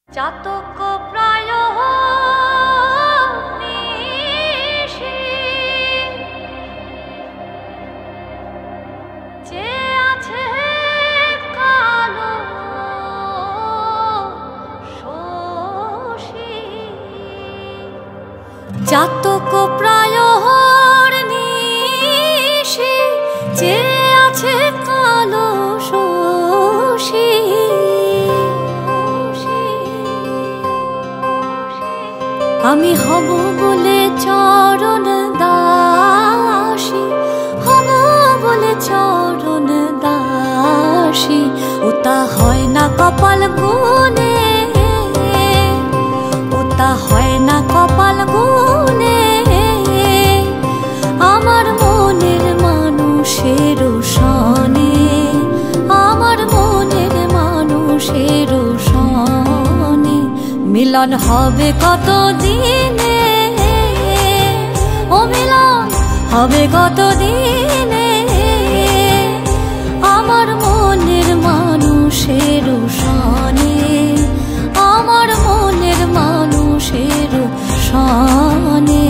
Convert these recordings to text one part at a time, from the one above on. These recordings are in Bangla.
চাতক প্রায় নিশি যে আছে কালো শোষী, চাতক প্রায় নিশি যে আছে কালো শোষী। আমি হব বলে চরণ দাসী, হব বলে চরণ দাসী, ওটা হয় না কপাল গুনে, ওটা হয় না কপাল গুনে। আমার মনের মানুষের সনে, আমার মনের মানুষের সনে মিলন হবে কত দিনে, ও মিলন হবে কত দিনে। আমার মনের মানুষের সনে, আমার মনের মানুষের সনে।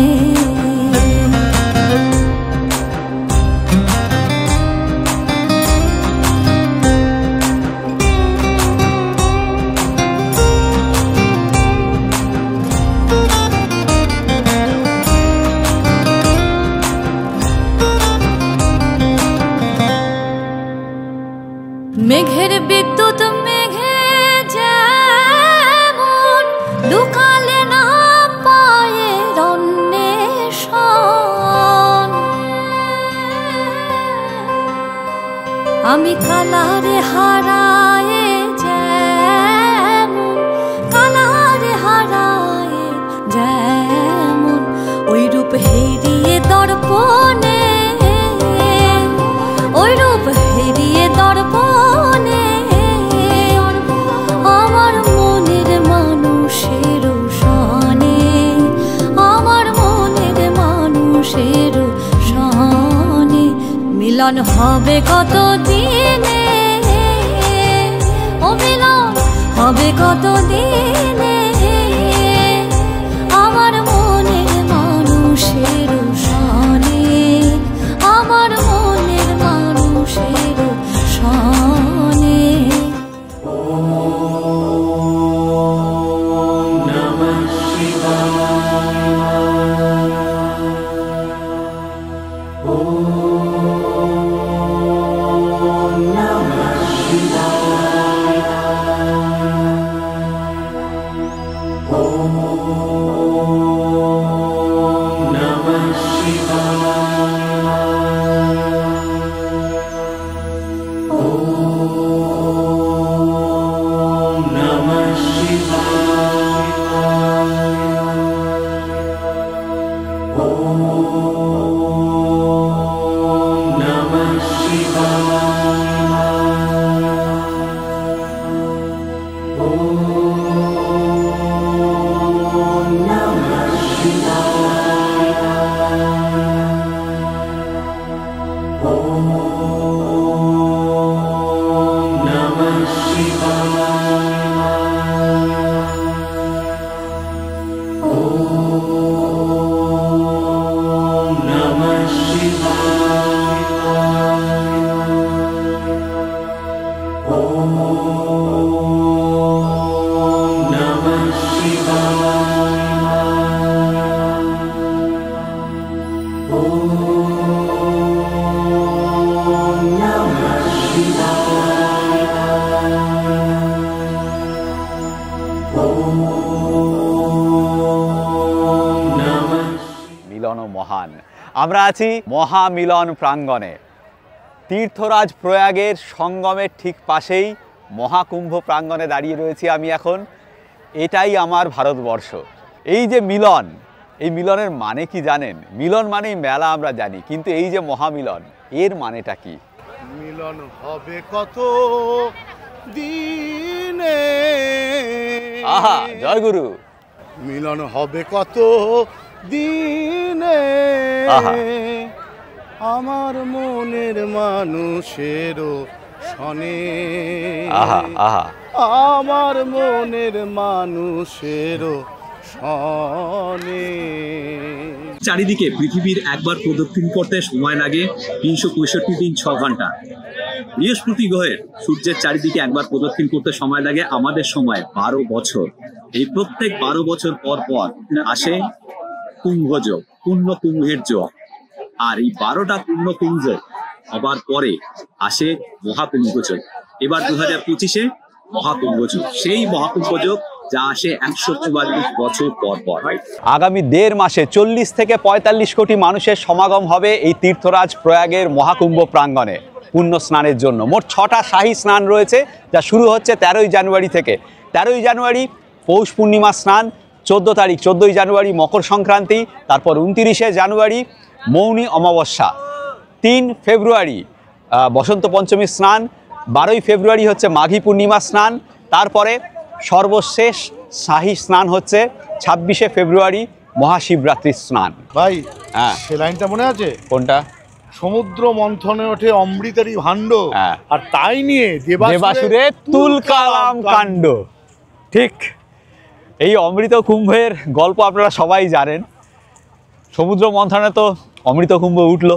মেঘের বিদ্যুৎ মেঘে যেমন লুকালে না পায়ের অন্বেষণ, আমি কালারে হারায়ে যেমন, কালারে হারায়ে যেমন, ওই রূপ হেরিয়ে দর্পণে, ওই রূপ হেরিয়ে দর্পণে। আমার মনের মানুষের সনে, আমার মনের মানুষের সনে মিলন হবে কত দিনে, ও মিলন হবে কত দিনে। আমার মনের মানুষের সনে, আমার মনের মানুষের সনে। মিলন মহান। আমরা আছি মহামিলন প্রাঙ্গণে, তীর্থরাজ প্রয়াগের সঙ্গমের ঠিক পাশেই মহাকুম্ভ প্রাঙ্গণে দাঁড়িয়ে রয়েছি আমি এখন। এটাই আমার ভারতবর্ষ। এই যে মিলন, এই মিলনের মানে কি জানেন? মিলন মানেই মেলা আমরা জানি, কিন্তু এই যে মহামিলন, এর মানেটা কি? মিলন হবে কত দিনে, আহা জয় গুরু। মিলন হবে কত দিনে, আমার মনের মানুষেরও শনে, আমার মনের মানুষেরও সনে। চারিদিকে পৃথিবীর একবার প্রদক্ষিণ করতে সময় লাগে 365 দিন 6 ঘন্টা। বৃহস্পতি গ্রহের সূর্যের চারিদিকে একবার প্রদক্ষিণ করতে সময় লাগে আমাদের সময় 12 বছর। এই প্রত্যেক 12 বছর পর পর আসে কুম্ভযোগ, পূর্ণ কুম্ভের যোগ। আর এই 12টা পূর্ণ কুম্ভ হবার পরে আসে মহাকুম্ভযোগ। এবার 2025-এ মহাকুম্ভযোগ, সেই মহাকুম্ভযোগ যা আসে 144 বছর পর পর। আগামী 1.5 মাসে 40 থেকে 45 কোটি মানুষের সমাগম হবে এই তীর্থরাজ প্রয়াগের মহাকুম্ভ প্রাঙ্গণে পুণ্য স্নানের জন্য। মোট 6টা শাহী স্নান রয়েছে, যা শুরু হচ্ছে 13ই জানুয়ারি থেকে। 13ই জানুয়ারি পৌষ পূর্ণিমা স্নান, 14 তারিখ 14ই জানুয়ারি মকর সংক্রান্তি, তারপর 29শে জানুয়ারি মৌনী অমাবস্যা, 3 ফেব্রুয়ারি বসন্ত পঞ্চমী স্নান, 12ই ফেব্রুয়ারি হচ্ছে মাঘী পূর্ণিমা স্নান, তারপরে সর্বশেষ শাহী স্নান হচ্ছে 26শে ফেব্রুয়ারি মহাশিবরাত্রির স্নান। ভাই হ্যাঁ, সে লাইনটা মনে আছে? কোনটা? সমুদ্র মন্থনে ওঠে অমৃতারি ভাণ্ড, হ্যাঁ। আর তাই নিয়ে দেবাসুরে তুলকালাম কাণ্ড। ঠিক, এই অমৃত কুম্ভের গল্প আপনারা সবাই জানেন। সমুদ্র মন্থনে তো অমৃত কুম্ভ উঠলো,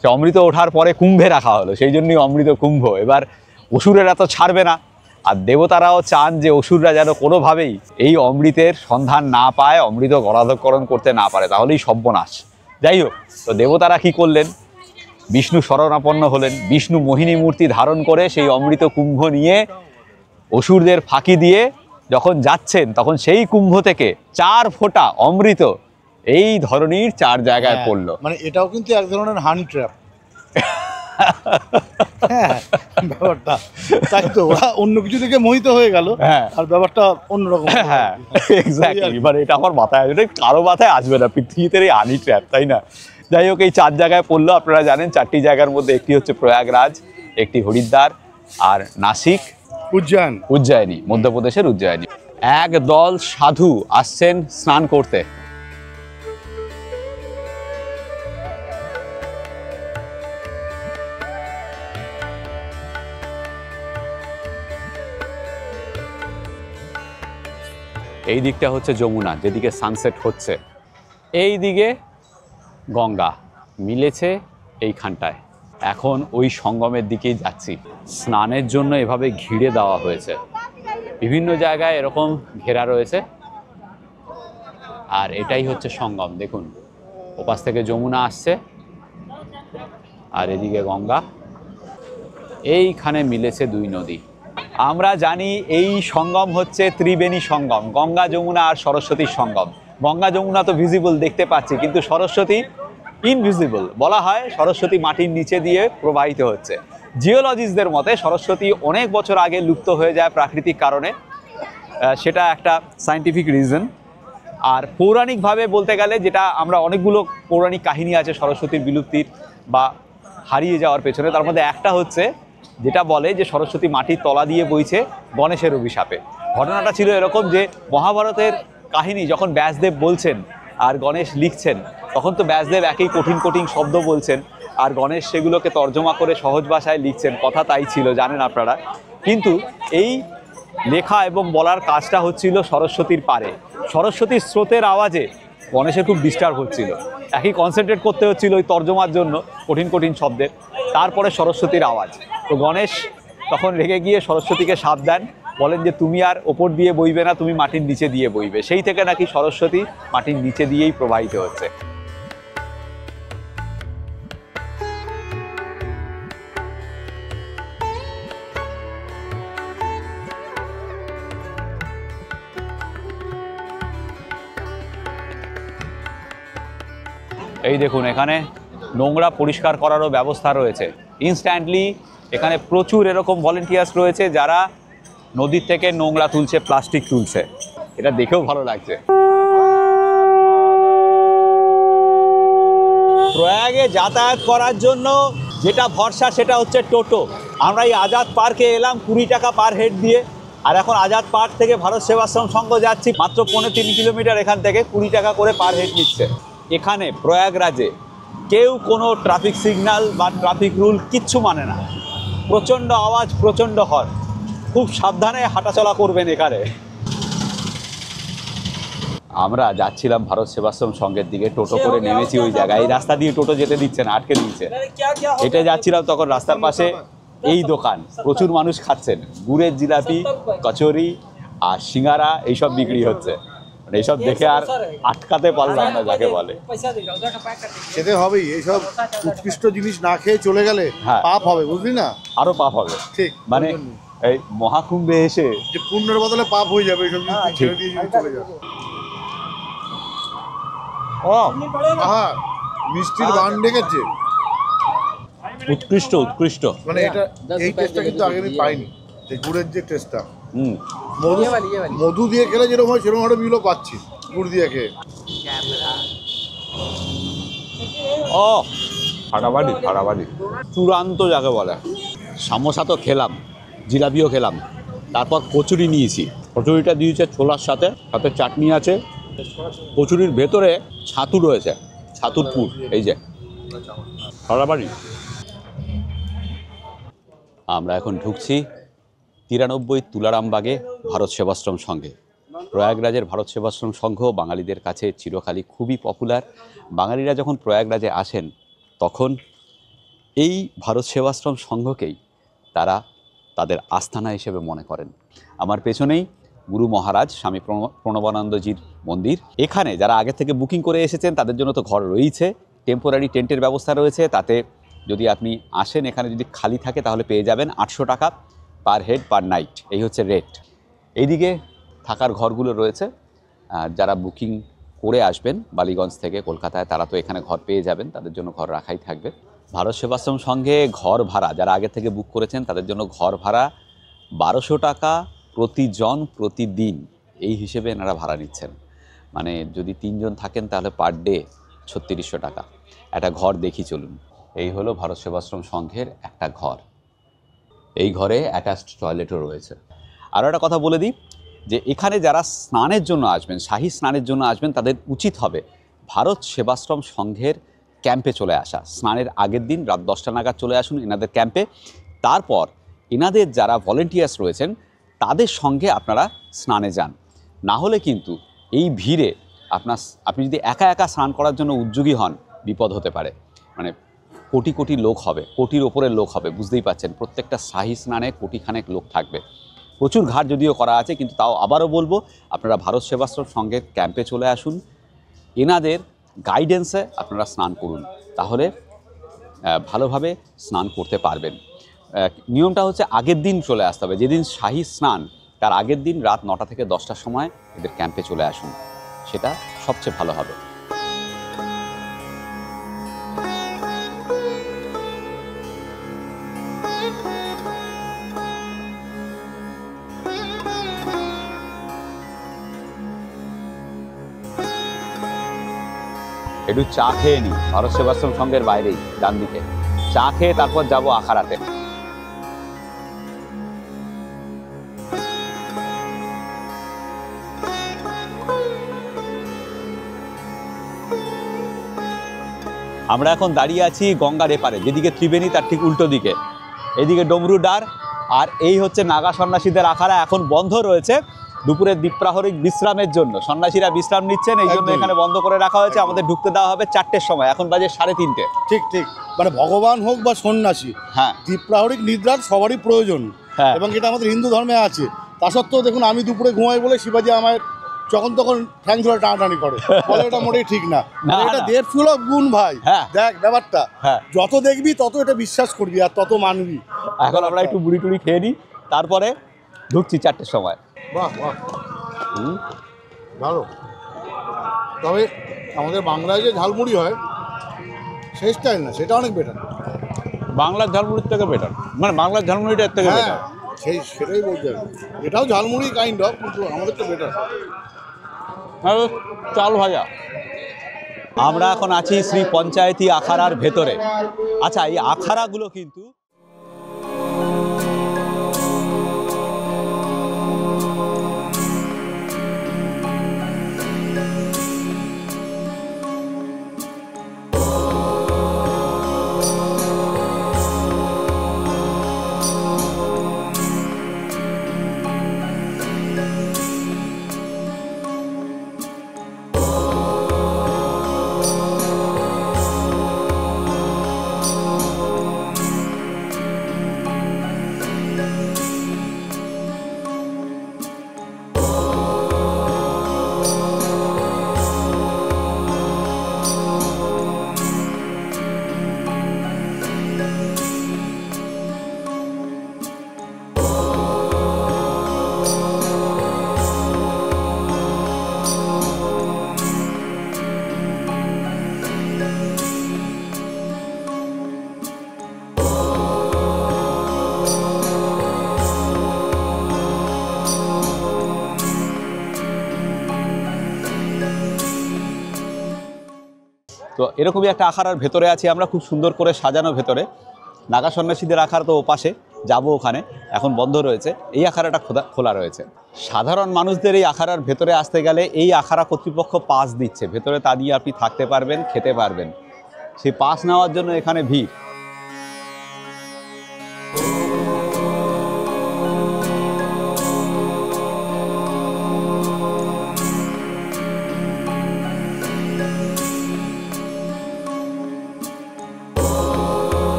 সে অমৃত ওঠার পরে কুম্ভে রাখা হলো, সেই জন্যই অমৃত কুম্ভ। এবার অসুরেরা তো ছাড়বে না, আর দেবতারাও চান যে অসুররা যেন কোনোভাবেই এই অমৃতের সন্ধান না পায়, অমৃত গরাধকরণ করতে না পারে, তাহলেই সর্বনাশ। যাই হোক, তো দেবতারা কি করলেন? বিষ্ণু শরণাপন্ন হলেন, বিষ্ণু মোহিনী মূর্তি ধারণ করে সেই অমৃত কুম্ভ নিয়ে অসুরদের ফাঁকি দিয়ে যখন যাচ্ছেন, তখন সেই কুম্ভ থেকে 4 ফোঁটা অমৃত এই ধরনের 4 জায়গায় পড়লো। মানে এটাও কিন্তু এক ধরনের হানি ট্র্যাপ। হ্যাঁ, ব্যাপারটা তাই তো, ওরা অন্য কিছু থেকে মোহিত হয়ে গেল, আর ব্যাপারটা অন্যরকম। হ্যাঁ, এক্স্যাক্টলি। এবার এটা আমার মাথায় আসবে, কারো মাথায় আসবে না পৃথিবীতে এই হানি ট্র্যাপ, তাই না? যাই হোক, এই 4 জায়গায় পড়লো। আপনারা জানেন 4টি জায়গার মধ্যে একটি হচ্ছে প্রয়াগরাজ, একটি হরিদ্বার, আর নাসিক, উজ্জয়িনী, মধ্যপ্রদেশের উজ্জয়িনী। এক দল সাধু আসছেন স্নান করতে। এই দিকটা হচ্ছে যমুনা, যেদিকে সানসেট হচ্ছে, এই দিকে গঙ্গা মিলেছে এইখানটায়। এখন ওই সঙ্গমের দিকেই যাচ্ছি। স্নানের জন্য এভাবে ঘিরে দেওয়া হয়েছে, বিভিন্ন জায়গায় এরকম ঘেরা রয়েছে, আর এটাই হচ্ছে সঙ্গম। দেখুন, ওপাশ থেকে যমুনা আসছে, আর এদিকে গঙ্গা, এইখানে মিলেছে 2 নদী। আমরা জানি এই সঙ্গম হচ্ছে ত্রিবেণী সঙ্গম, গঙ্গা যমুনা আর সরস্বতীর সঙ্গম। গঙ্গা যমুনা তো ভিজিবল দেখতে পাচ্ছি, কিন্তু সরস্বতী ইনভিজিবল। বলা হয় সরস্বতী মাটির নিচে দিয়ে প্রবাহিত হচ্ছে। জিওলজিস্টদের মতে সরস্বতী অনেক বছর আগে লুপ্ত হয়ে যায় প্রাকৃতিক কারণে, সেটা একটা সায়েন্টিফিক রিজন। আর পৌরাণিকভাবে বলতে গেলে, যেটা আমরা অনেকগুলো পৌরাণিক কাহিনী আছে সরস্বতীর বিলুপ্তির বা হারিয়ে যাওয়ার পেছনে, তার মধ্যে একটা হচ্ছে যেটা বলে যে সরস্বতী মাটির তলা দিয়ে বইছে গণেশের অভিশাপে। ঘটনাটা ছিল এরকম যে মহাভারতের কাহিনী যখন ব্যাসদেব বলছেন আর গণেশ লিখছেন, তখন তো ব্যাসদেব একই কঠিন কঠিন শব্দ বলছেন, আর গণেশ সেগুলোকে তর্জমা করে সহজ ভাষায় লিখছেন। কথা তাই ছিল, জানেন আপনারা। কিন্তু এই লেখা এবং বলার কাজটা হচ্ছিল সরস্বতীর পারে। সরস্বতীর স্রোতের আওয়াজে গণেশের খুব ডিস্টার্ব হচ্ছিল, একই কনসেন্ট্রেট করতে হচ্ছিল ওই তর্জমার জন্য কঠিন কঠিন শব্দের। তারপরে সরস্বতীর আওয়াজ, তো গণেশ তখন রেগে গিয়ে সরস্বতীকে শাপ দেন, বলেন যে তুমি আর ওপর দিয়ে বইবে না, তুমি মাটির নিচে দিয়ে বইবে। সেই থেকে নাকি সরস্বতী মাটির নিচে দিয়েই প্রবাহিত হচ্ছে। এই দেখুন, এখানে নোংরা পরিষ্কার করারও ব্যবস্থা রয়েছে ইনস্ট্যান্টলি। এখানে প্রচুর এরকম ভলেন্টিয়ার্স রয়েছে যারা নদীর থেকে নোংরা তুলছে, প্লাস্টিক তুলছে। এটা দেখেও ভালো লাগছে। প্রয়াগে যাতায়াত করার জন্য যেটা ভরসা সেটা হচ্ছে টোটো। আমরা এই আজাদ পার্কে এলাম 20 টাকা পার হেড দিয়ে, আর এখন আজাদ পার্ক থেকে ভারত সেবাশ্রম সংঘ যাচ্ছি, মাত্র 3.5 কিলোমিটার এখান থেকে 20 টাকা করে পার হেড নিচ্ছে। এখানে প্রয়াগরাজে কেউ কোনো ট্রাফিক সিগন্যাল বা ট্রাফিক রুল কিচ্ছু মানে না। প্রচণ্ড আওয়াজ, প্রচণ্ড হর্ন। খুব সাবধানে হাঁটাচলা করবেন এখানে। আমরা যাচ্ছিলাম ভারত সেবাশ্রম সংঘের দিকে, টোটো করে নেমেছি ওই জায়গায়। এই রাস্তা দিয়ে টোটো যেতে দিচ্ছে না, আটকে দিচ্ছে। হেঁটে যাচ্ছিলাম, তখন রাস্তার পাশে এই দোকান, প্রচুর মানুষ খাচ্ছেন, গুড়ের জিলাপি, কচুরি আর সিঙ্গারা এইসব বিক্রি হচ্ছে। মানে এইসব দেখে আর আটকাতে পারলাম না, যাকে বলে। খেতে হবেই, এইসব উৎকৃষ্ট জিনিস না খেয়ে চলে গেলে পাপ হবে, বুঝলি না? আরো পাপ হবে। ঠিক, মানে এই মহাকুম্ভে এসে যে পুণ্যের বদলে পাপ হয়ে যাবে এইসব ছেড়ে দিয়ে চলে যাবে। আহা, মিষ্টির বান ডেকেছে, উৎকৃষ্ট উৎকৃষ্ট। মানে এটা এই টেস্টটা কিন্তু আগে আমি পাইনি, এই গুড়ের যে টেস্টটা। মধু দিয়ে খেলে যেরকম হয় সেরকম একটা মিলও পাচ্ছি গুড় দিয়ে খেয়ে। ও ফাটাফাটি ফাটাফাটি, চূড়ান্ত যাকে বলে। সামোসা তো খেলাম, জিলাপিও খেলাম, তারপর কচুরি নিয়েছি। কচুরিটা দিয়েছে ছোলার সাথে, সাথে চাটনি আছে। কচুরির ভেতরে ছাতু রয়েছে, ছাতুর পুর। এই যে ফাটাফাটি। আমরা এখন ঢুকছি 93 তুলারামবাগে ভারত সেবাশ্রম সংঘে। প্রয়াগরাজের ভারত সেবাশ্রম সংঘ বাঙালিদের কাছে চিরকালই খুবই পপুলার। বাঙালিরা যখন প্রয়াগরাজে আসেন তখন এই ভারত সেবাশ্রম সংঘকেই তারা তাদের আস্থানা হিসেবে মনে করেন। আমার পেছনেই গুরু মহারাজ স্বামী প্রণবানন্দজির মন্দির। এখানে যারা আগে থেকে বুকিং করে এসেছেন তাদের জন্য তো ঘর রয়েছে, টেম্পোরারি টেন্টের ব্যবস্থা রয়েছে। তাতে যদি আপনি আসেন, এখানে যদি খালি থাকে তাহলে পেয়ে যাবেন 800 টাকা পার হেড পার নাইট, এই হচ্ছে রেট। এইদিকে থাকার ঘরগুলো রয়েছে। যারা বুকিং করে আসবেন বালিগঞ্জ থেকে কলকাতায়, তারা তো এখানে ঘর পেয়ে যাবেন, তাদের জন্য ঘর রাখাই থাকবে। ভারত সেবাশ্রম সংঘে ঘর ভাড়া যারা আগে থেকে বুক করেছেন তাদের জন্য ঘর ভাড়া 1200 টাকা প্রতিজন প্রতিদিন, এই হিসেবে এনারা ভাড়া নিচ্ছেন। মানে যদি 3 জন থাকেন তাহলে পার ডে 3600 টাকা। একটা ঘর দেখি চলুন। এই হলো ভারত সেবাশ্রম সংঘের একটা ঘর। এই ঘরে অ্যাটাচড টয়লেটও রয়েছে। আরও একটা কথা বলে দিই যে এখানে যারা স্নানের জন্য আসবেন, শাহী স্নানের জন্য আসবেন, তাদের উচিত হবে ভারত সেবাশ্রম সংঘের ক্যাম্পে চলে আসা। স্নানের আগের দিন রাত 10টা নাগাদ চলে আসুন এনাদের ক্যাম্পে। তারপর এনাদের যারা ভলেন্টিয়ার্স রয়েছেন তাদের সঙ্গে আপনারা স্নানে যান। না হলে কিন্তু এই ভিড়ে আপনি যদি একা একা স্নান করার জন্য উদ্যোগী হন, বিপদ হতে পারে। মানে কোটি কোটি লোক হবে, কোটির ওপরের লোক হবে, বুঝতেই পাচ্ছেন। প্রত্যেকটা শাহী স্নানে কোটিখানেক লোক থাকবে। প্রচুর ঘাট যদিও করা আছে, কিন্তু তাও আবারও বলবো আপনারা ভারত সেবাশ্রম সংঘের ক্যাম্পে চলে আসুন, এনাদের গাইডেন্সে আপনারা স্নান করুন, তাহলে ভালোভাবে স্নান করতে পারবেন। নিয়মটা হচ্ছে আগের দিন চলে আসতে হবে, যেদিন শাহী স্নান তার আগের দিন রাত 9টা থেকে 10টার সময় এদের ক্যাম্পে চলে আসুন, সেটা সবচেয়ে ভালো হবে। একটু চা খেয়ে নিই ভারত সেবাশ্রম সংঘের বাইরেই, ডান দিকে। চা খেয়ে তারপর যাব আখাড়াতে। আমরা এখন দাঁড়িয়ে আছি গঙ্গার এপারে, যেদিকে ত্রিবেণী তার ঠিক উল্টো দিকে। এদিকে ডমরুডার, আর এই হচ্ছে নাগা সন্ন্যাসীদের আখাড়া। এখন বন্ধ রয়েছে দুপুরের দ্বীপ্রাহরিক বিশ্রামের জন্য। সন্ন্যাসীরা বিশ্রাম নিচ্ছেন, এই জন্য এখানে বন্ধ করে রাখা হয়েছে। আমাদের ঢুকতে দেওয়া হবে 4টের সময়, এখন বাজে 3:30। ঠিক ঠিক, মানে ভগবান হোক বা সন্ন্যাসী, হ্যাঁ, দ্বীপ্রাহরিক নিদ্রার সবারই প্রয়োজন, এবং এটা আমাদের হিন্দু ধর্মে আছে। তা সত্ত্বেও দেখুন, আমি দুপুরে ঘুমাই বলে শিবাজি আমার যখন তখন ঠ্যাং ধরে টানাটানি করে, বলে এটা মোটেই ঠিক না। এটা দেড় ফুল অফ গুণ ভাই। দেখ ব্যাপারটা, যত দেখবি তত এটা বিশ্বাস করবি আর তত মানবি। এখন আমরা একটু বুড়ি টুড়ি খেয়ে নিই, তারপরে ঢুকছি 4টের সময়। বাহ বাহ, ভালো। তবে আমাদের বাংলায় যে ঝালমুড়ি হয় সেই স্টাইল না, সেটা অনেক বেটার। বাংলার ঝালমুড়ির থেকে বেটার, মানে বাংলার ঝালমুড়িটা এর থেকে বেটার। সেটাই বলতে হবে। এটাও ঝালমুড়ি কাইন্ড অফ, কিন্তু আমাদের তো বেটার। চাল ভাজা। আমরা এখন আছি শ্রী পঞ্চায়েতি আখাড়ার ভেতরে। আচ্ছা, এই আখাড়াগুলো কিন্তু তো এরকমই একটা আখাড়ার ভেতরে আছি আমরা, খুব সুন্দর করে সাজানো ভেতরে। নাগা সন্ন্যাসীদের আখাড়া তো ওপাশে, যাবো ওখানে, এখন বন্ধ রয়েছে। এই আখাড়াটা খোলা রয়েছে। সাধারণ মানুষদের এই আখাড়ার ভেতরে আসতে গেলে এই আখাড়া কর্তৃপক্ষ পাস দিচ্ছে ভেতরে, তা দিয়ে আপনি থাকতে পারবেন, খেতে পারবেন। সেই পাস নেওয়ার জন্য এখানে ভিড়।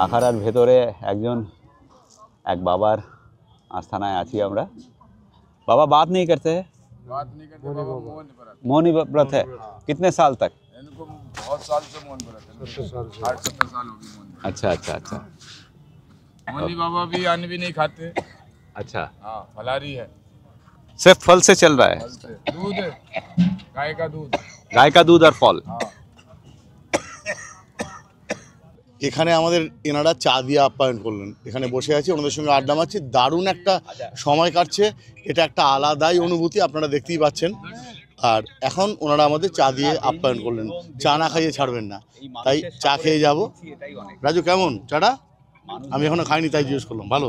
আখাড়ার ভেতরে এক बाबार आस्थानाয় আছি আমরা। बाबा बात नहीं करते हैं? बात नहीं करते बाबा, मौनी व्रत है। कितने साल तक? इनको बहुत साल से मौन व्रत है, 60-70 साल हो गए मौन। अच्छा अच्छा अच्छा। मौनी बाबा भी अन्न भी नहीं खाते। अच्छा, हाँ, फलाहारी है। सिर्फ फल से चल रहा है? फल से दूध है, गाय का दूध। गाय का दूध और फल। हाँ, এখানে আমাদের এনারা চা দিয়ে আপ্যায়ন করলেন। এখানে বসে আছি, ওনাদের সঙ্গে আড্ডা মারছি, দারুণ একটা সময় কাটছে। এটা একটা আলাদাই অনুভূতি, আপনারা দেখতেই পাচ্ছেন। আর এখন ওনারা আমাদের চা দিয়ে আপ্যায়ন করলেন। চা না খাইয়ে ছাড়বেন না, তাই চা খেয়ে যাব। রাজু কেমন চাটা? আমি এখনো খাইনি, তাই জিজ্ঞেস করলাম। ভালো।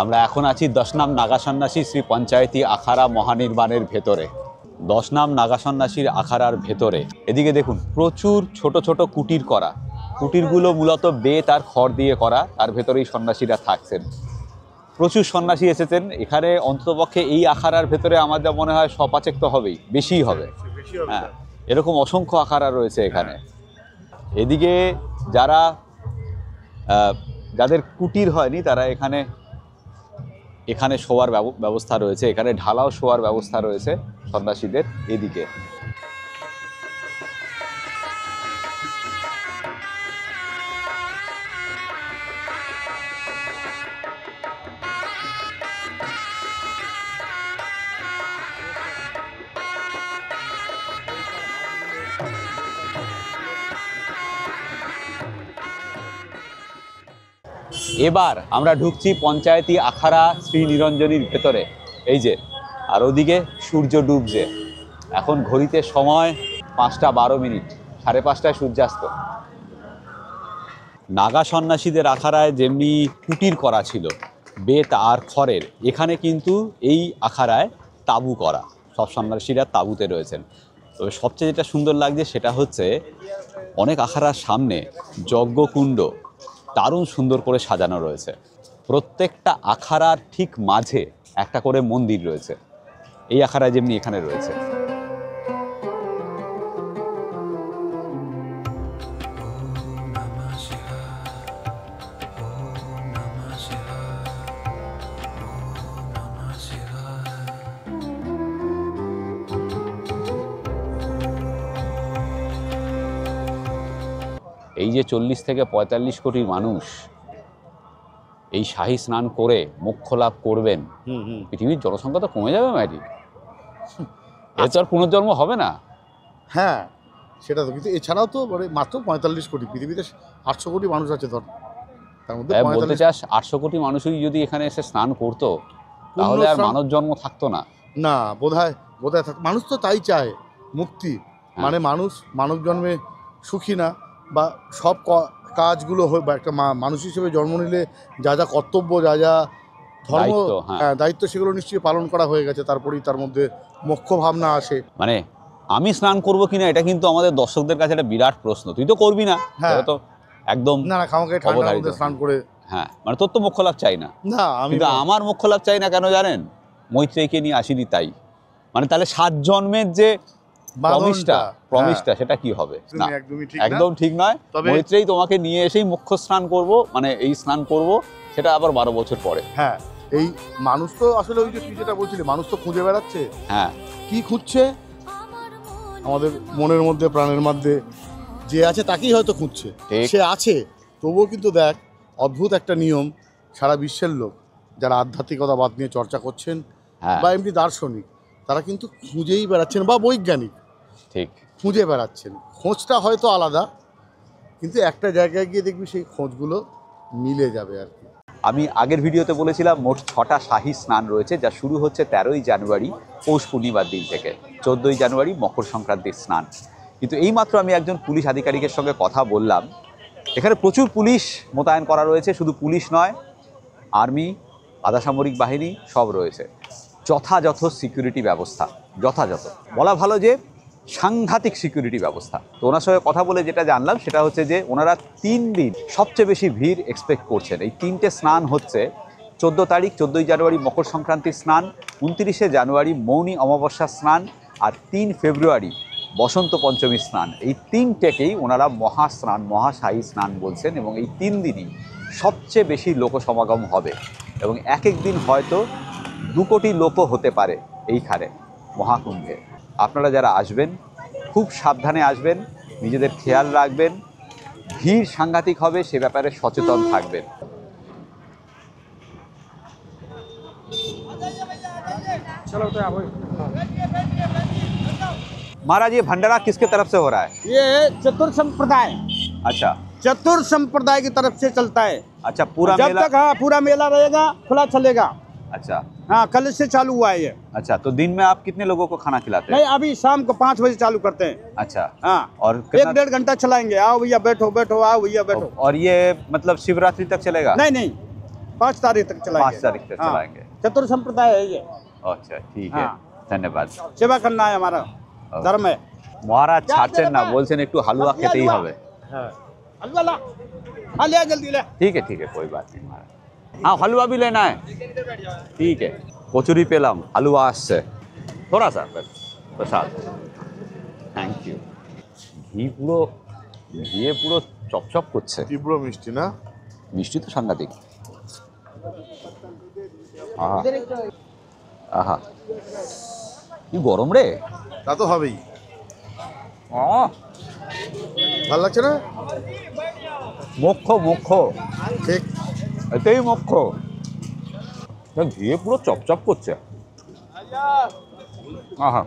আমরা এখন আছি 10 নাম নাগা সন্ন্যাসী শ্রী পঞ্চায়েতি আখাড়া মহানির্বাণের ভেতরে। 10 নাম নাগা সন্ন্যাসীর আখাড়ার ভেতরে এদিকে দেখুন প্রচুর ছোট ছোট কুটির করা। কুটিরগুলো মূলত বেত আর খড় দিয়ে করা, তার ভেতরেই সন্ন্যাসীরা থাকছেন। প্রচুর সন্ন্যাসী এসেছেন এখানে। অন্ততপক্ষে এই আখাড়ার ভেতরে আমাদের মনে হয় 100-5 তো হবেই, বেশিই হবে। হ্যাঁ, এরকম অসংখ্য আখাড়া রয়েছে এখানে। এদিকে যাদের কুটির হয়নি তারা এখানে শোয়ার ব্যবস্থা রয়েছে, এখানে ঢালাও শোয়ার ব্যবস্থা রয়েছে সন্ন্যাসীদের। এদিকে এবার আমরা ঢুকছি পঞ্চায়েতি আখাড়া শ্রী নিরঞ্জনীর ভেতরে। এই যে, আর ওদিকে সূর্য ডুবছে। এখন ঘড়িতে সময় 5:12, 5:30টায় সূর্যাস্ত। নাগা সন্ন্যাসীদের আখাড়ায় যেমনি কুটির করা ছিল বেত আর খড়ের, এখানে কিন্তু এই আখাড়ায় তাঁবু করা। সব সন্ন্যাসীরা তাঁবুতে রয়েছেন। তবে সবচেয়ে যেটা সুন্দর লাগছে সেটা হচ্ছে অনেক আখাড়ার সামনে যজ্ঞকুণ্ড দারুণ সুন্দর করে সাজানো রয়েছে। প্রত্যেকটা আখাড়ার ঠিক মাঝে একটা করে মন্দির রয়েছে, এই আখাড়ায় যেমনি এখানে রয়েছে। এই যে 40 থেকে 45 কোটি মানুষ এই শাহী স্নান করে মোক্ষ লাভ করবেন, পৃথিবীর জনসংখ্যা তো কমে যাবে মাইরি, এর তো আর পুনর্জন্ম হবে না। হ্যাঁ, সেটা তো। কিন্তু এছাড়াও তো মানে মাত্র 45 কোটি, পৃথিবীতে 800 কোটি মানুষ আছে ধর, তার মধ্যে বলতে চাস 800 কোটি মানুষই যদি এখানে এসে স্নান করতো তাহলে আর মানব জন্ম থাকতো না। না, বোধহয় মানুষ তো তাই চায়, মুক্তি। মানে মানুষ মানব জন্মে সুখী না, বা সব কাজগুলো বা একটা মানুষ হিসেবে জন্ম নিলে যা যা কর্তব্য, যা যা ধর্ম, দায়িত্ব, সেগুলো নিশ্চয়ই পালন করা হয়ে গেছে। তারপরেই তার মধ্যে মোক্ষ ভাবনা আসে। মানে আমি স্নান করবো কিনা এটা কিন্তু আমাদের দর্শকদের কাছে একটা বিরাট প্রশ্ন। তুই তো করবি না, তো একদম না খামাকে ঠান্ডার মধ্যে স্নান করে। হ্যাঁ, মানে তোর তো মোক্ষ লাভ চাই না। না, কিন্তু আমার মোক্ষ লাভ চাই না কেন জানেন? মৈত্রেয়ীকে নিয়ে আসিনি তাই। মানে তাহলে 7 জন্মের যে প্রমিসটা সেটা কি হবে? না, একদম ঠিক নয়। মৈত্রেয়ী তোমাকে নিয়ে এসেই মোক্ষ স্নান করব, মানে এই স্নান করব, সেটা আবার 12 বছর পরে। হ্যাঁ, এই মানুষ তো আসলে ওই যে তুই যেটা বলছিলি, মানুষ তো খুঁজে বেড়াচ্ছে। হ্যাঁ, কি খুঁজছে? আমাদের মনের মধ্যে, প্রাণের মধ্যে যে আছে তাকেই হয়তো খুঁজছে। ঠিক। সে আছে, তবুও কিন্তু দেখ অদ্ভুত একটা নিয়ম, সারা বিশ্বের লোক যারা আধ্যাত্মিকতাবাদ নিয়ে চর্চা করছেন হ্যাঁ, বা এমনি দার্শনিক, তারা কিন্তু খুঁজেই বেড়াচ্ছেন, বা বৈজ্ঞানিক ঠিক। খুঁজে বেড়াচ্ছেন। খোঁজটা হয়তো আলাদা, কিন্তু একটা জায়গায় গিয়ে দেখবি সেই খোঁজগুলো মিলে যাবে আর কি। আমি আগের ভিডিওতে বলেছিলাম মোট 6টা শাহী স্নান রয়েছে, যা শুরু হচ্ছে 13ই জানুয়ারি পৌষ পূর্ণিমার দিন থেকে, 14ই জানুয়ারি মকর সংক্রান্তির স্নান। কিন্তু এইমাত্র আমি একজন পুলিশ আধিকারিকের সঙ্গে কথা বললাম। এখানে প্রচুর পুলিশ মোতায়েন করা রয়েছে, শুধু পুলিশ নয়, আর্মি, আধা সামরিক বাহিনী সব রয়েছে। যথাযথ সিকিউরিটি ব্যবস্থা, যথাযথ বলা ভালো যে সাংঘাতিক সিকিউরিটি ব্যবস্থা। তো ওনার সঙ্গে কথা বলে যেটা জানলাম সেটা হচ্ছে যে ওনারা 3 দিন সবচেয়ে বেশি ভিড় এক্সপেক্ট করছেন। এই 3টে স্নান হচ্ছে 14 তারিখ 14ই জানুয়ারি মকর সংক্রান্তির স্নান, 29শে জানুয়ারি মৌনী অমাবস্যা স্নান, আর 3 ফেব্রুয়ারি বসন্ত পঞ্চমী স্নান। এই 3টেকেই ওনারা মহাস্নান, মহাশাহী স্নান বলছেন, এবং এই 3 দিনই সবচেয়ে বেশি লোক সমাগম হবে, এবং এক এক দিন হয়তো 2 কোটি লোকও হতে পারে এইখানে মহাকুম্ভে। আপনারা যারা আসবেন খুব সাবধানে আসবেন, নিজেদের খেয়াল রাখবেন, ভিড় সাংঘাতিক হবে সে ব্যাপারে সচেতন থাকবেন। महाराज ये भंडारा किसके तरफ से हो रहा है? ये चतुर संप्रदाय, अच्छा चतुर संप्रदाय की तरफ से चलता है। अच्छा, पूरा जब मेला। तक हाँ पूरा मेला रहेगा, खुला चलेगा। अच्छा हाँ, कल से चालू हुआ है ये। अच्छा, तो दिन में आप कितने लोगों को खाना खिलाते हैं? नहीं, अभी शाम को 5 बजे चालू करते हैं। अच्छा, हाँ, और 1-1.5 घंटा चलाएंगे। आओ भैया बैठो बैठो, आओ भैया बैठो। और ये मतलब शिवरात्रि तक चलेगा? नहीं नहीं, 5 तारीख तक चलाएंगे। 5 तारीख तक हाँ, चलाएंगे। चतुर संप्रदाय है ये। अच्छा ठीक है, हाँ। धन्यवाद। सेवा करना है हमारा धर्म है। মহারাজ ছাড়ছেন না, বলছেন একটু হালুয়া খেতেই হবে। हलवा ला, हाँ ले आ जल्दी ले। ठीक है, कोई बात नहीं महाराज। हाँ, हलवा भी लेना है। ठीक है, কচুরি পেলাম, হালুয়া আসছে, থোড়া সা প্রসাদ। Thank you. ঘিয়ে পুরো চপচপ করছে, তীব্র মিষ্টি না? মিষ্টি তো সাংঘাতিক। আহা আহা, কি গরম রে। তা তো হবেই। আহ, ভালো লাগছে না? মোক্ষ ঠিক। এতেই মোক্ষ। ঘিয়ে পুরো চপচপ করছে। আহা,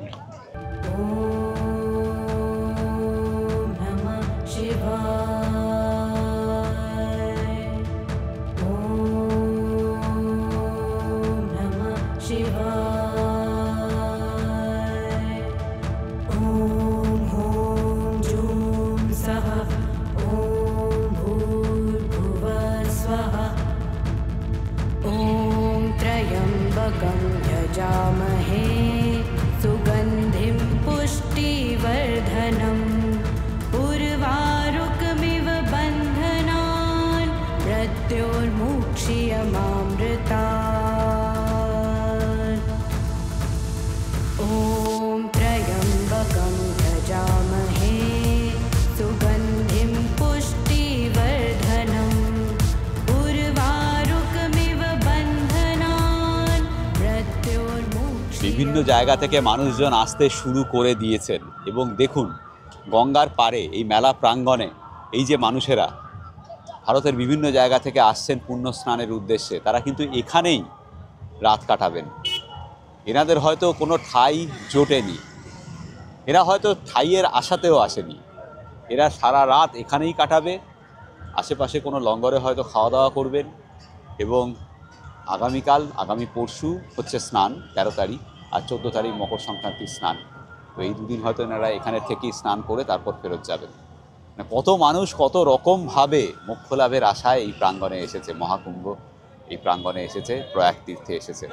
यजामहे सुगन्धिं पुष्टिवर्धनम् उर्वारुकमिव बन्धनान् मृत्योर्मुक्ष्यमामृतात्। ॐ त्र्यम्बकं यजामहे सुगन्धिं पुष्टिवर्धनम् उर्वारुकमिव बन्धनान् मृत्योर्मुक्ष्यमामृतात्। বিভিন্ন জায়গা থেকে মানুষজন আসতে শুরু করে দিয়েছেন, এবং দেখুন গঙ্গার পাড়ে এই মেলা প্রাঙ্গণে এই যে মানুষেরা ভারতের বিভিন্ন জায়গা থেকে আসছেন পুণ্য স্নানের উদ্দেশ্যে, তারা কিন্তু এখানেই রাত কাটাবেন। এনাদের হয়তো কোনো ঠাঁই জোটেনি, এরা হয়তো ঠাঁইয়ের আশাতেও আসেনি, এরা সারা রাত এখানেই কাটাবে। আশেপাশে কোনো লঙ্গরে হয়তো খাওয়া দাওয়া করবেন, এবং আগামী পরশু হচ্ছে স্নান 13 তারিখ, আর 14 তারিখ মকর সংক্রান্তির স্নান। তো এই দুদিন হয়তো এনারা এখানে থেকেই স্নান করে তারপর ফেরত যাবেন। কত মানুষ কত রকমভাবে মোক্ষ লাভের আশায় এই প্রাঙ্গণে এসেছে, মহাকুম্ভ এই প্রাঙ্গণে এসেছে, প্রয়াগ তীর্থে এসেছে।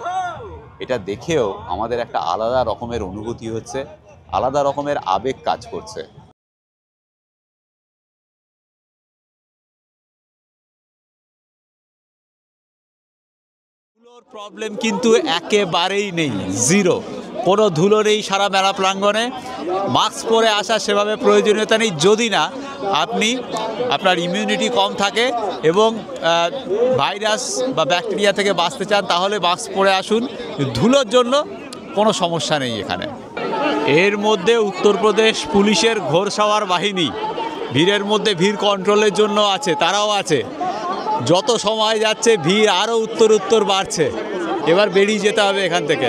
এটা দেখেও আমাদের একটা আলাদা রকমের অনুভূতি হচ্ছে, আলাদা রকমের আবেগ কাজ করছে। প্রবলেম কিন্তু একেবারেই নেই, জিরো। কোনো ধুলো নেই সারা মেলা প্রাঙ্গণে, মাস্ক পরে আসা সেভাবে প্রয়োজনীয়তা নেই যদি না আপনি আপনার ইমিউনিটি কম থাকে এবং ভাইরাস বা ব্যাকটেরিয়া থেকে বাঁচতে চান, তাহলে মাস্ক পরে আসুন। ধুলোর জন্য কোনো সমস্যা নেই এখানে। এর মধ্যে উত্তরপ্রদেশ পুলিশের ঘোড়সাওয়ার বাহিনী ভিড়ের মধ্যে ভিড় কন্ট্রোলের জন্য আছে, তারাও আছে। যত সময় যাচ্ছে ভিড় আরও উত্তর বাড়ছে। এবার বেরিয়ে যেতে হবে এখান থেকে।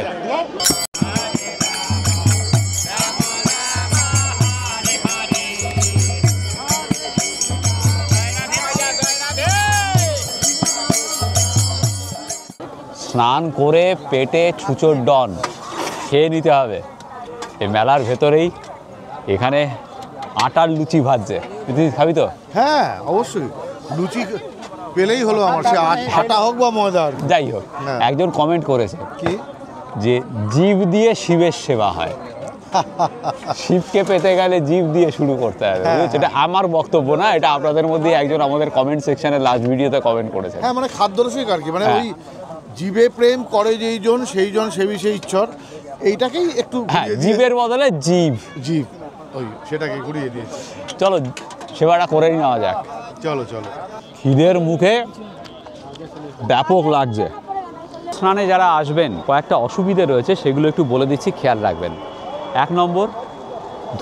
স্নান করে পেটে ছুঁচোর ডন খেয়ে নিতে হবে। এই মেলার ভেতরেই এখানে আটার লুচি ভাজছে। তুই খাবি তো? হ্যাঁ অবশ্যই, লুচি পেলেই হলো আমার, সে আটা হোক বা ময়দা। যাই হোক, একজন কমেন্ট করেছে কি যে জিভ দিয়ে শিবের সেবা হয়। শিবকে পেতে গেলে জিভ দিয়ে শুরু করতে হবে। এটা আমার বক্তব্য না, এটা আপনাদের মধ্যে একজন আমাদের কমেন্ট সেকশনে লাস্ট ভিডিওতে কমেন্ট করেছে। হ্যাঁ মানে খাদ্যরসিক আর কি, মানে ওই জিভে প্রেম করে যেইজন সেইজন সেবি সেই ঈশ্বর, এইটাকেই একটু জিভের বদলে জিভ ওই সেটাকে ঘুরিয়ে দিয়েছে। চলো সেবাটা করেই নেওয়া যাক। চলো খিদের মুখে ব্যাপক লাগছে। স্নানে যারা আসবেন কয়েকটা অসুবিধে রয়েছে, সেগুলো একটু বলে দিচ্ছি, খেয়াল রাখবেন। 1 নম্বর,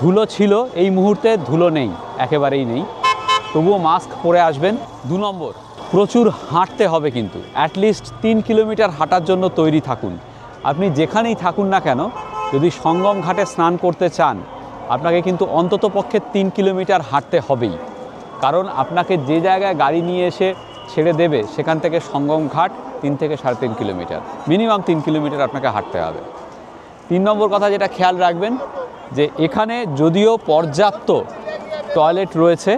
ধুলো ছিল, এই মুহূর্তে ধুলো নেই, একেবারেই নেই, তবুও মাস্ক পরে আসবেন। 2 নম্বর, প্রচুর হাঁটতে হবে, কিন্তু অ্যাটলিস্ট 3 কিলোমিটার হাঁটার জন্য তৈরি থাকুন। আপনি যেখানেই থাকুন না কেন, যদি সঙ্গম ঘাটে স্নান করতে চান, আপনাকে কিন্তু অন্তত পক্ষে 3 কিলোমিটার হাঁটতে হবেই। কারণ আপনাকে যে জায়গায় গাড়ি নিয়ে এসে ছেড়ে দেবে সেখান থেকে সঙ্গম ঘাট 3 থেকে 3.5 কিলোমিটার, মিনিমাম 3 কিলোমিটার আপনাকে হাঁটতে হবে। 3 নম্বর কথা যেটা খেয়াল রাখবেন, যে এখানে যদিও পর্যাপ্ত টয়লেট রয়েছে,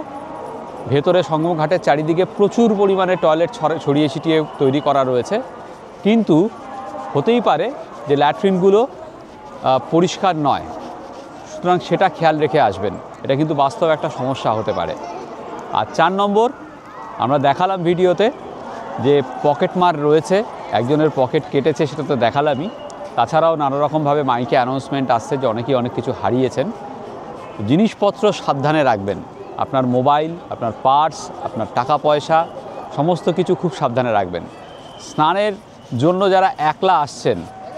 ভেতরে সঙ্গম ঘাটের চারিদিকে প্রচুর পরিমাণে টয়লেট ছড়িয়ে ছিটিয়ে তৈরি করা রয়েছে, কিন্তু হতেই পারে যে ল্যাট্রিনগুলো পরিষ্কার নয়, সুতরাং সেটা খেয়াল রেখে আসবেন। এটা কিন্তু বাস্তব একটা সমস্যা হতে পারে। আর 4 নম্বর, আমরা দেখালাম ভিডিওতে যে পকেট মার রয়েছে, একজনের পকেট কেটেছে, সেটা তো দেখালামই। তাছাড়াও নানা রকমভাবে মাইকে অ্যানাউন্সমেন্ট আসছে যে অনেকেই অনেক কিছু হারিয়েছেন। জিনিসপত্র সাবধানে রাখবেন, আপনার মোবাইল, আপনার পার্স, আপনার টাকা পয়সা, সমস্ত কিছু খুব সাবধানে রাখবেন। স্নানের জন্য যারা একলা আসছেন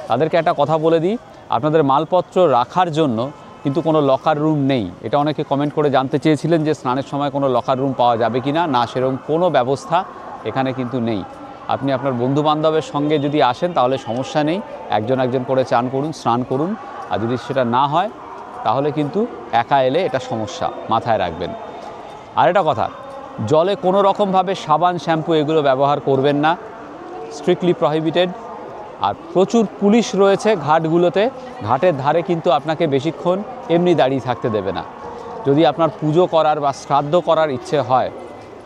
তাদেরকে একটা কথা বলে দিই, আপনাদের মালপত্র রাখার জন্য কিন্তু কোনো লকার রুম নেই। এটা অনেকে কমেন্ট করে জানতে চেয়েছিলেন যে স্নানের সময় কোনো লকার রুম পাওয়া যাবে কি না। না, সেরকম কোনো ব্যবস্থা এখানে কিন্তু নেই। আপনি আপনার বন্ধুবান্ধবের সঙ্গে যদি আসেন তাহলে সমস্যা নেই, একজন করে চান করুন, স্নান করুন। আর যদি সেটা না হয় তাহলে কিন্তু একা এলে এটা সমস্যা, মাথায় রাখবেন। আর একটা কথা, জলে কোনো রকমভাবে সাবান, শ্যাম্পু এগুলো ব্যবহার করবেন না, স্ট্রিক্টলি প্রহিবিটেড। আর প্রচুর পুলিশ রয়েছে ঘাটগুলোতে, ঘাটের ধারে কিন্তু আপনাকে বেশিক্ষণ এমনি দাঁড়িয়ে থাকতে দেবে না। যদি আপনার পুজো করার বা শ্রাদ্ধ করার ইচ্ছে হয়,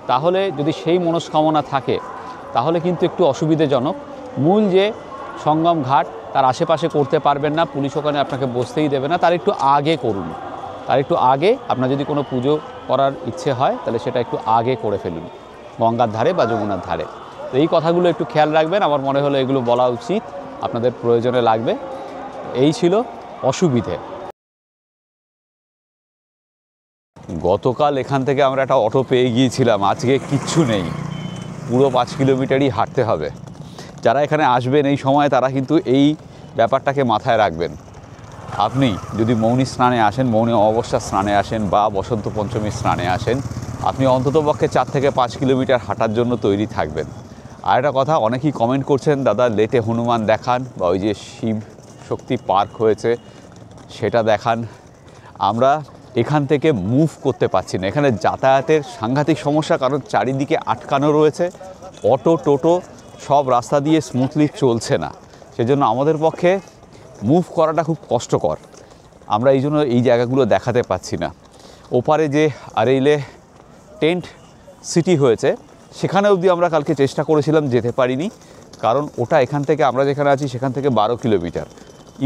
তাহলে যদি সেই মনস্কামনা থাকে, তাহলে কিন্তু একটু অসুবিধাজনক। মূল যে সঙ্গম ঘাট, তার আশেপাশে করতে পারবেন না, পুলিশ ওখানে আপনাকে বসতেই দেবে না, তার একটু আগে করুন। তার একটু আগে আপনার যদি কোনো পুজো করার ইচ্ছে হয়, তাহলে সেটা একটু আগে করে ফেলুন, গঙ্গার ধারে বা যমুনার ধারে। তো এই কথাগুলো একটু খেয়াল রাখবেন, আমার মনে হলো এগুলো বলা উচিত, আপনাদের প্রয়োজনে লাগবে। এই ছিল অসুবিধে। গতকাল এখান থেকে আমরা একটা অটো পেয়ে গিয়েছিলাম, আজকে কিচ্ছু নেই, পুরো 5 কিলোমিটারই হাঁটতে হবে। যারা এখানে আসবেন এই সময়, তারা কিন্তু এই ব্যাপারটাকে মাথায় রাখবেন। আপনি যদি মৌনী স্নানে আসেন, মৌনী অমাবস্যা স্নানে আসেন বা বসন্ত পঞ্চমী স্নানে আসেন, আপনি অন্ততপক্ষে 4 থেকে 5 কিলোমিটার হাঁটার জন্য তৈরি থাকবেন। আর একটা কথা, অনেকেই কমেন্ট করছেন দাদা লেটে হনুমান দেখান, বা ওই যে শিব শক্তি পার্ক হয়েছে সেটা দেখান। আমরা এখান থেকে মুভ করতে পারছি না, এখানে যাতায়াতের সাংঘাতিক সমস্যা, কারণ চারিদিকে আটকানো রয়েছে, অটো টোটো সব রাস্তা দিয়ে স্মুথলি চলছে না, সেজন্য আমাদের পক্ষে মুভ করাটা খুব কষ্টকর। আমরা এই জন্য এই জায়গাগুলো দেখাতে পাচ্ছি না। ওপারে যে আরেইলে টেন্ট সিটি হয়েছে, সেখানে অবধি আমরা কালকে চেষ্টা করেছিলাম, যেতে পারিনি, কারণ ওটা এখান থেকে, আমরা যেখানে আছি সেখান থেকে 12 কিলোমিটার,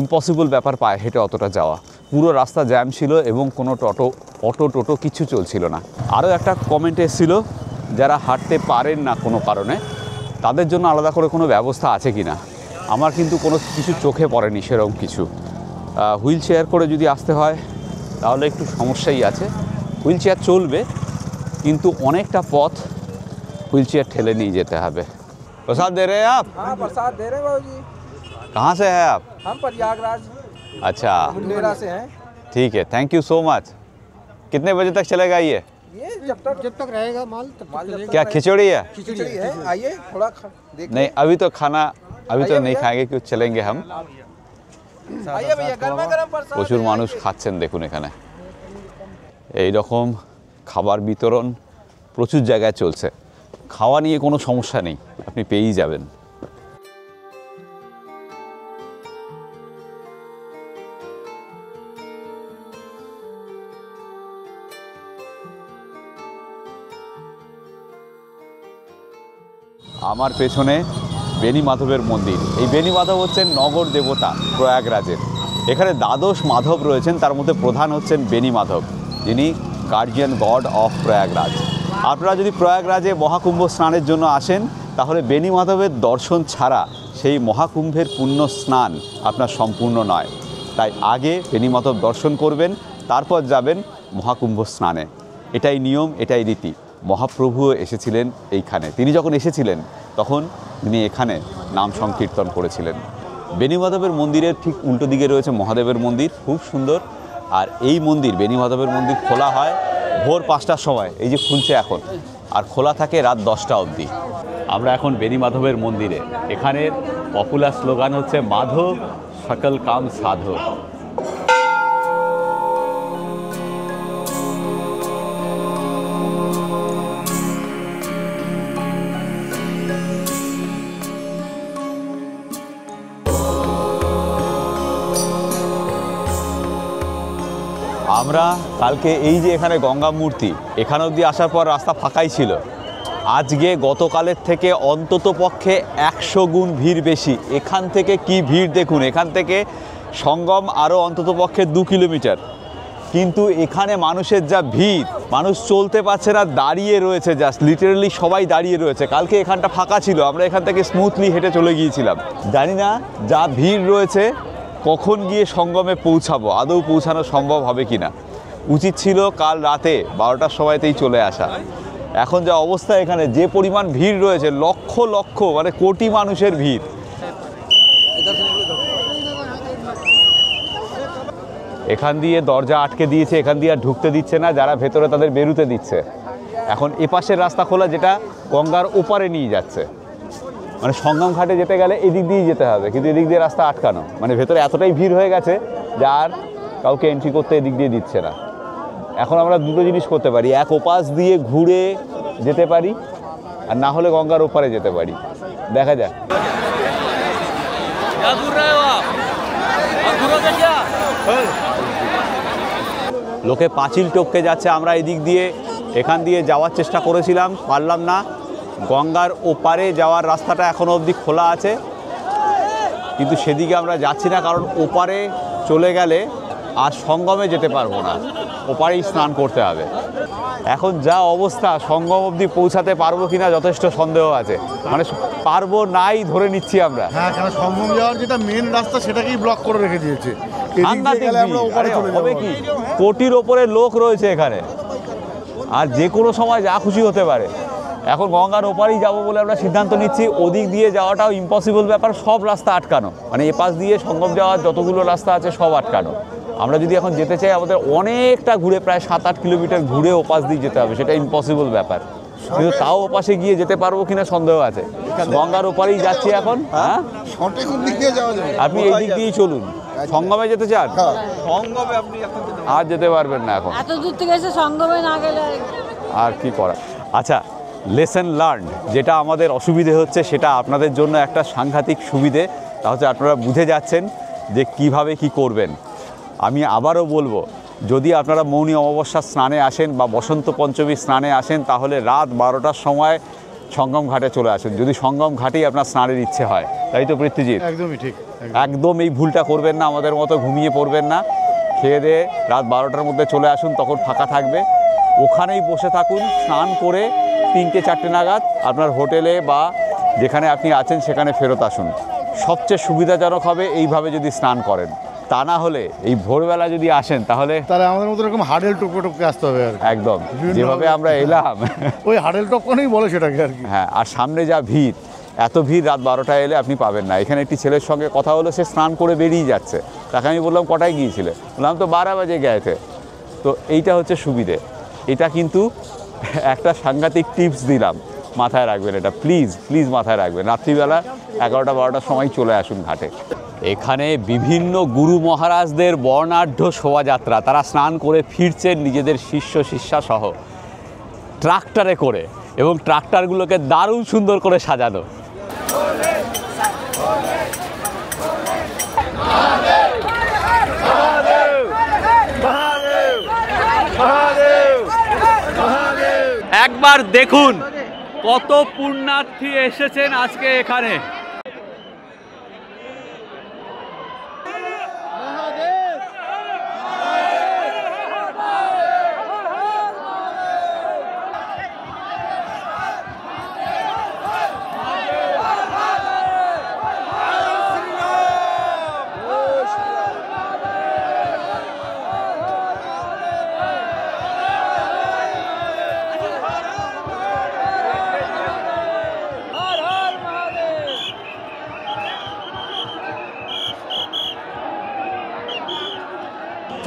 ইম্পসিবল ব্যাপার পায়ে হেঁটে অতটা যাওয়া। পুরো রাস্তা জ্যাম ছিল এবং কোনো অটো টোটো কিছু চলছিল না। আরও একটা কমেন্ট এসেছিল, যারা হাঁটতে পারেন না কোনো কারণে, তাদের জন্য আলাদা করে কোনো ব্যবস্থা আছে কি না। আমার কিন্তু কোনো কিছু চোখে পড়েনি সেরকম কিছু। হুইল চেয়ার করে যদি আসতে হয় তাহলে একটু সমস্যাই আছে। হুইল চেয়ার চলবে কিন্তু অনেকটা পথ হুইল চেয়ার ঠেলে নিয়ে যেতে হবে। प्रसाद दे रहे हैं आप? हाँ प्रसाद दे रहे हैं बाबूजी। कहाँ से हैं आप? हम प्रयागराज अच्छा बुंदेला से हैं। ठीक है, थैंक यू सो मच। कितने बजे तक चलेगा ये? ये जब तक रहेगा माल तब तक चलेगा। क्या खिचड़ी है? खिचड़ी है, आइए थोड़ा देख नहीं अभी तो खाना अभी तो नहीं खाएंगे क्योंकि चलेंगे हम। आइए भैया गरमा गरम प्रसाद প্রচুর মানুষ খাচ্ছেন দেখুন এখানে। এই রকম খাবার বিতরণ প্রচুর জায়গায় চলছে। খাওয়া নিয়ে কোনো সমস্যা নেই, আপনি পেয়েই যাবেন। আমার পেছনে বেনি মাধবের মন্দির। এই বেনি মাধব হচ্ছেন নগর দেবতা প্রয়াগরাজের। এখানে দ্বাদশ মাধব রয়েছেন, তার মধ্যে প্রধান হচ্ছেন বেনি মাধব, যিনি গার্জিয়ান গড অফ প্রয়াগরাজ। আপনারা যদি প্রয়াগরাজে মহাকুম্ভ স্নানের জন্য আসেন তাহলে বেনি মাধবের দর্শন ছাড়া সেই মহাকুম্ভের পুণ্য স্নান আপনার সম্পূর্ণ নয়। তাই আগে বেনি মাধব দর্শন করবেন, তারপর যাবেন মহাকুম্ভ স্নানে। এটাই নিয়ম, এটাই রীতি। মহাপ্রভুও এসেছিলেন এইখানে। তিনি যখন এসেছিলেন তখন তিনি এখানে নাম সংকীর্তন করেছিলেন। বেনি মাধবের মন্দিরের ঠিক উল্টো দিকে রয়েছে মহাদেবের মন্দির, খুব সুন্দর। আর এই মন্দির বেনি মাধবের মন্দির খোলা হয় ভোর 5টার সময়, এই যে খুলছে এখন, আর খোলা থাকে রাত 10টা অবধি। আমরা এখন বেনি মাধবের মন্দিরে। এখানের পপুলার স্লোগান হচ্ছে মাধব সকল কাম সাধক। আমরা কালকে এই যে এখানে গঙ্গা মূর্তি, এখানে অবধি আসার পর রাস্তা ফাঁকাই ছিল। আজকে গতকালের থেকে অন্তত পক্ষে 100 গুণ ভিড় বেশি। এখান থেকে কি ভিড় দেখুন, এখান থেকে সঙ্গম আরও অন্তত পক্ষে 2 কিলোমিটার। কিন্তু এখানে মানুষের যা ভিড়, মানুষ চলতে পারছে না, দাঁড়িয়ে রয়েছে, জাস্ট লিটারালি সবাই দাঁড়িয়ে রয়েছে। কালকে এখানটা ফাঁকা ছিল, আমরা এখান থেকে স্মুথলি হেঁটে চলে গিয়েছিলাম। জানি না যা ভিড় রয়েছে কখন গিয়ে সঙ্গমে পৌঁছাবো, আদৌ পৌঁছানো সম্ভব হবে কি না। উচিত ছিল কাল রাতে 12টার সময়তেই চলে আসা। এখন যা অবস্থা, এখানে যে পরিমাণ ভিড় রয়েছে, লক্ষ লক্ষ মানে কোটি মানুষের ভিড়। এখান দিয়ে দরজা আটকে দিয়েছে, এখান দিয়ে আর ঢুকতে দিচ্ছে না, যারা ভেতরে তাদের বেরোতে দিচ্ছে। এখন এপাশের রাস্তা খোলা, যেটা গঙ্গার ওপারে নিয়ে যাচ্ছে। মানে সঙ্গম ঘাটে যেতে গেলে এদিক দিয়েই যেতে হবে, কিন্তু এদিক দিয়ে রাস্তা আটকানো। মানে ভেতরে এতটাই ভিড় হয়ে গেছে যে আর কাউকে এন্ট্রি করতে এদিক দিয়ে দিচ্ছে না। এখন আমরা দুটো জিনিস করতে পারি, এক ওপাশ দিয়ে ঘুরে যেতে পারি, আর না হলে গঙ্গার ওপারে যেতে পারি। দেখা যাক। লোকে পাঁচিল টপকে যাচ্ছে, আমরা এদিক দিয়ে এখান দিয়ে যাওয়ার চেষ্টা করেছিলাম, পারলাম না। গঙ্গার ওপারে যাওয়ার রাস্তাটা এখনও অবধি খোলা আছে, কিন্তু সেদিকে আমরা যাচ্ছি না, কারণ ওপারে চলে গেলে আর সঙ্গমে যেতে পারবো না, ওপারেই স্নান করতে হবে। এখন যা অবস্থা, সঙ্গম অবধি পৌঁছাতে পারবো কিনা যথেষ্ট সন্দেহ আছে। মানে পারবো নাই ধরে নিচ্ছি আমরা। হ্যাঁ, কারণ সঙ্গম যাওয়ার যেটা মেন রাস্তা সেটাকেই ব্লক করে রেখে দিয়েছে। হবে কি, কোটির ওপরে লোক রয়েছে এখানে, আর যে কোনো সময় যা খুশি হতে পারে। এখন গঙ্গার ওপারেই যাবো বলে আমরা সিদ্ধান্ত নিচ্ছি, ওদিক দিয়ে যাওয়াটাও ইম্পসিবল ব্যাপার, সব রাস্তা আটকানো। মানে এপাশ দিয়ে সঙ্গম যাওয়ার যতগুলো রাস্তা আছে সব আটকানো। আমরা যদি এখন যেতে চাই আমাদের অনেকটা ঘুরে, প্রায় 7-8 কিলোমিটার ঘুরে ওপাশ দিয়ে যেতে হবে, সেটা ইম্পসিবল ব্যাপার। কিন্তু তাও ওপাশে গিয়ে যেতে পারবো কিনা সন্দেহ আছে। গঙ্গার ওপারেই যাচ্ছি এখন। হ্যাঁ, আপনি এই দিক দিয়েই চলুন। সঙ্গমে যেতে চান? সঙ্গমে আপনি আর যেতে পারবেন না এখন, এত দূর থেকে এসে সঙ্গমে না গেলে আর কি করা। আচ্ছা, লেসন লার্ন, যেটা আমাদের অসুবিধে হচ্ছে সেটা আপনাদের জন্য একটা সাংঘাতিক সুবিধে। তা হচ্ছে আপনারা বুঝে যাচ্ছেন যে কিভাবে কি করবেন। আমি আবারও বলবো, যদি আপনারা মৌনী অমাবস্যা স্নানে আসেন বা বসন্ত পঞ্চমী স্নানে আসেন তাহলে রাত 12টার সময় সঙ্গম ঘাটে চলে আসেন, যদি সঙ্গম ঘাটেই আপনার স্নানের ইচ্ছে হয়। তাই তো পৃথ্বীজিৎ? একদমই ঠিক। একদম এই ভুলটা করবেন না, আমাদের মতো ঘুমিয়ে পড়বেন না। খেয়ে দিয়ে রাত 12টার মধ্যে চলে আসুন, তখন ফাঁকা থাকবে। ওখানেই বসে থাকুন, স্নান করে 3টে-4টে নাগাদ আপনার হোটেলে বা যেখানে আপনি আছেন সেখানে ফেরত আসুন। সবচেয়ে সুবিধাজনক হবে এইভাবে যদি স্নান করেন। তা না হলে এই ভোরবেলা যদি আসেন তাহলে আমাদের মতো এরকম হাডেল টপকে আসতে হবে আর একদম যেভাবে আমরা এলাম ওই হাডেল টপকনেই বলে সেটাকে আর কি। হ্যাঁ, আর সামনে যা ভিড়, এত ভিড় রাত 12টায় এলে আপনি পাবেন না। এখানে একটি ছেলের সঙ্গে কথা হলো, সে স্নান করে বেরিয়ে যাচ্ছে, তাকে আমি বললাম কটায় গিয়েছিলে, বললাম তো 12 বাজে গেছে। তো এইটা হচ্ছে সুবিধে, এটা কিন্তু একটা সাংঘাতিক টিপস দিলাম, মাথায় রাখবেন এটা, প্লিজ প্লিজ মাথায় রাখবেন। রাত্রিবেলা 11টা-12টার সময় চলে আসুন ঘাটে। এখানে বিভিন্ন গুরু মহারাজদের বর্ণাঢ্য শোভাযাত্রা, তারা স্নান করে ফিরছেন নিজেদের শিষ্য শিষ্যা সহ ট্রাক্টরে করে, এবং ট্রাক্টরগুলোকে দারুণ সুন্দর করে সাজানো। একবার দেখুন কত পুণ্যার্থী এসেছেন আজকে এখানে।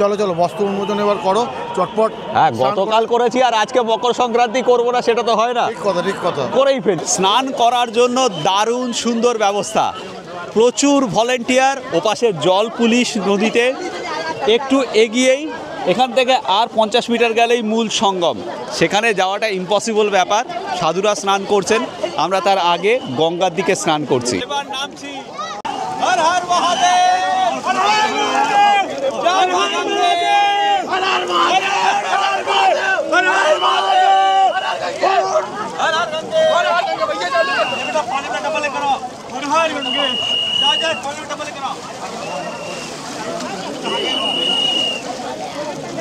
চলো চলো বস্ত্র উন্মোচন এবার করো চটপট। হ্যাঁ, গতকাল করেছি আর আজকে মকর সংক্রান্তি করবো না সেটা তো হয় না, ঠিক কথা করেই ফেল। স্নান করার জন্য দারুণ সুন্দর ব্যবস্থা, প্রচুর ভলেন্টিয়ার। ওপাশে জল পুলিশ নদীতে, একটু এগিয়েই এখান থেকে আর 50 মিটার গেলেই মূল সঙ্গম, সেখানে যাওয়াটা ইম্পসিবল ব্যাপার। সাধুরা স্নান করছেন, আমরা তার আগে গঙ্গার দিকে স্নান করছি। এবার নামছি। হর হর মহাদেব, হর হর মহাদেব, জয় মহাদেব, হর হর মহাদেব, হর হর মহাদেব, হর হর মহাদেব, হর হর গঙ্গে, হর হর গঙ্গে। भैया चलो बेटा, पानी में डबल करो, हर हर गंगे, जा जा पानी में डबल करो।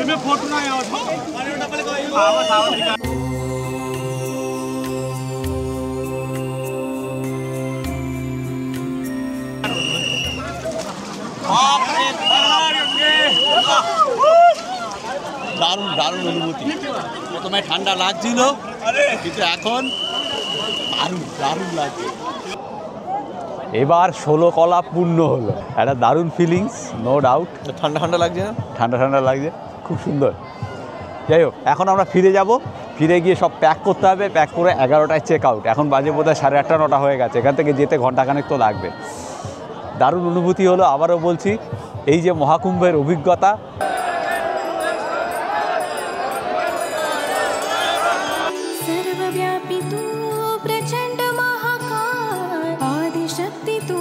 इसमें फोटो ना यार, पानी में डबल करो, आवाज आवाज निकाल। দারুণ দারুণ অনুভূতি। প্রথমে ঠান্ডা লাগছিল, কিন্তু এখন দারুণ দারুণ লাগছে। এবার 16 কলা পূর্ণ হলো, একটা দারুণ ফিলিংস, নো ডাউট। ঠান্ডা ঠান্ডা লাগছে না? ঠান্ডা ঠান্ডা লাগছে, খুব সুন্দর। যাই হোক, এখন আমরা ফিরে যাব, ফিরে গিয়ে সব প্যাক করতে হবে, প্যাক করে 11টায় চেক আউট। এখন বাজে বোধহয় 8:30-9টা হয়ে গেছে, এখান থেকে যেতে ঘন্টাখানেক তো লাগবে। দারুণ অনুভূতি হলো, আবারও বলছি, এই যে মহাকুম্ভের অভিজ্ঞতা। सर्वव्यापी तू प्रचंड महाकाय, आदिशक्ती तू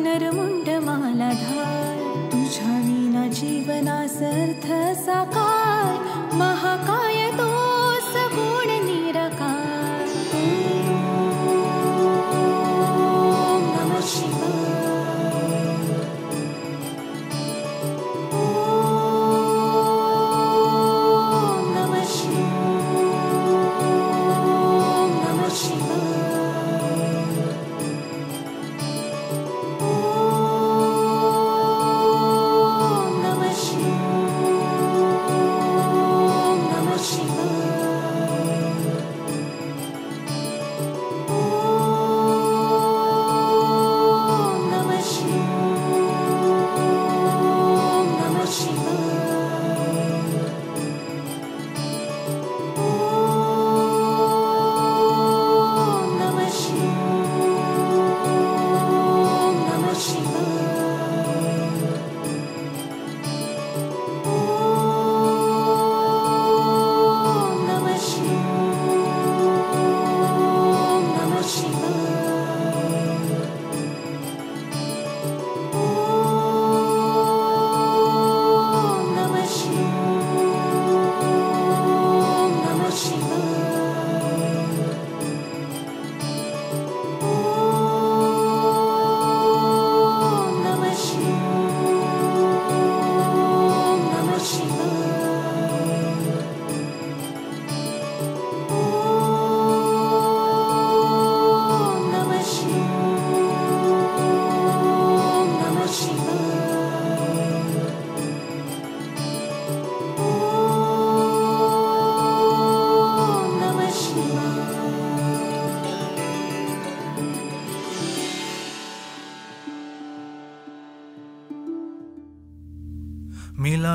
नरमुंड मालाधार, तुझ्या विना जीवनासर्थ साकार, महाकाय तो सगुण निराकार। ओम नमः शिवाय, ओम नमः शिवाय।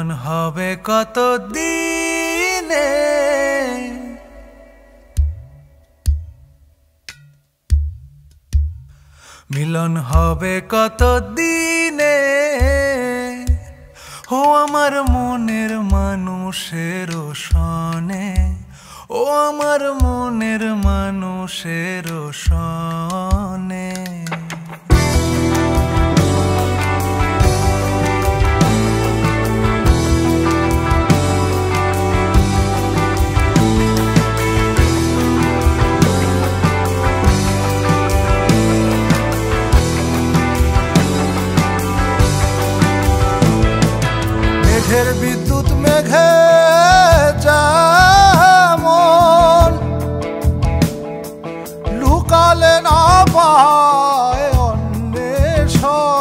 মিলন হবে কত দিনে, মিলন হবে কত দিনে, ও আমার মনের মানুষের সনে, ও আমার মনের মানুষের সনে। মেঘের বিদ্যুৎ মেঘে যেমন লুকালে না পায় অন্বেষণ,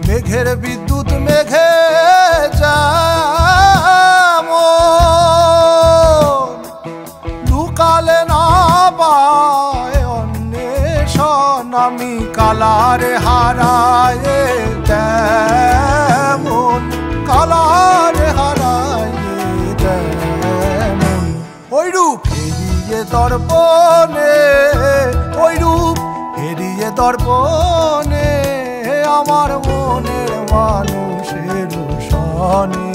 মেঘের বিদ্যুৎ মেঘে যেমন লুকালে না পায় অন্বেষণ, আমি কালারে হারায় তেমন, কালারে হারায় তেমন, ওই রূপ এড়িয়ে দর্পণে, ওই রূপ এড়িয়ে দর্পণে, আমার মনের মানুষের সনে,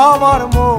আমার মন